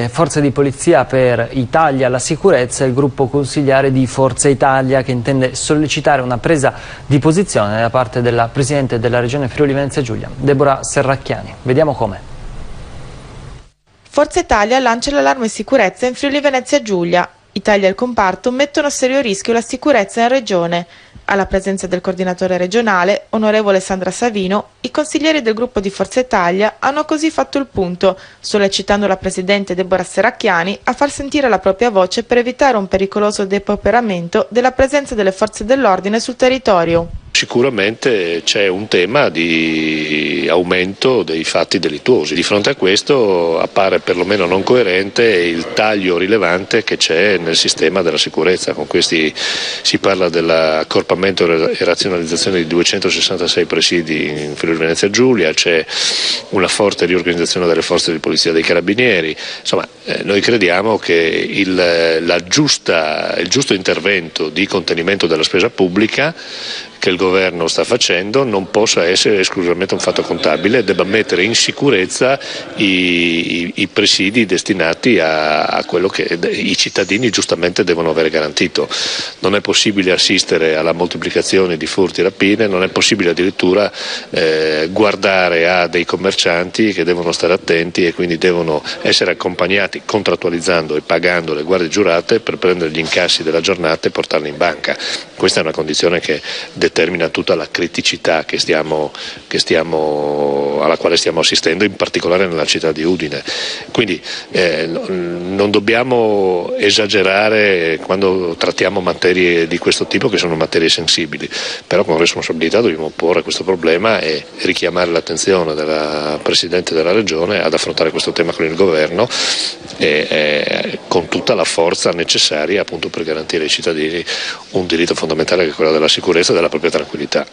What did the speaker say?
Forze di polizia per Italia alla sicurezza, il gruppo consigliare di Forza Italia che intende sollecitare una presa di posizione da parte della Presidente della Regione Friuli Venezia Giulia, Deborah Serracchiani. Vediamo come. Forza Italia lancia l'allarme sicurezza in Friuli Venezia Giulia. Italia e il comparto mettono a serio rischio la sicurezza in regione. Alla presenza del coordinatore regionale, onorevole Sandra Savino, i consiglieri del gruppo di Forza Italia hanno così fatto il punto, sollecitando la Presidente Deborah Serracchiani a far sentire la propria voce per evitare un pericoloso depauperamento della presenza delle forze dell'ordine sul territorio. Sicuramente c'è un tema di aumento dei fatti delittuosi. Di fronte a questo appare perlomeno non coerente il taglio rilevante che c'è nel sistema della sicurezza. Con questi si parla dell'accorpamento e razionalizzazione di 266 presidi in Friuli Venezia Giulia, c'è una forte riorganizzazione delle forze di polizia dei carabinieri. Insomma, noi crediamo che il giusto intervento di contenimento della spesa pubblica che il governo sta facendo non possa essere esclusivamente un fatto contabile e debba mettere in sicurezza i presidi destinati a quello che i cittadini giustamente devono avere garantito. Non è possibile assistere alla moltiplicazione di furti e rapine, non è possibile addirittura guardare a dei commercianti che devono stare attenti e quindi devono essere accompagnati contrattualizzando e pagando le guardie giurate per prendere gli incassi della giornata e portarli in banca. Questa è una condizione che determina tutta la criticità alla quale stiamo assistendo, in particolare nella città di Udine. Quindi non dobbiamo esagerare quando trattiamo materie di questo tipo, che sono materie sensibili, però con responsabilità dobbiamo porre questo problema e richiamare l'attenzione della Presidente della Regione ad affrontare questo tema con il Governo con tutta la forza necessaria appunto per garantire ai cittadini un diritto fondamentale che è quello della sicurezza e della propria tranquillità.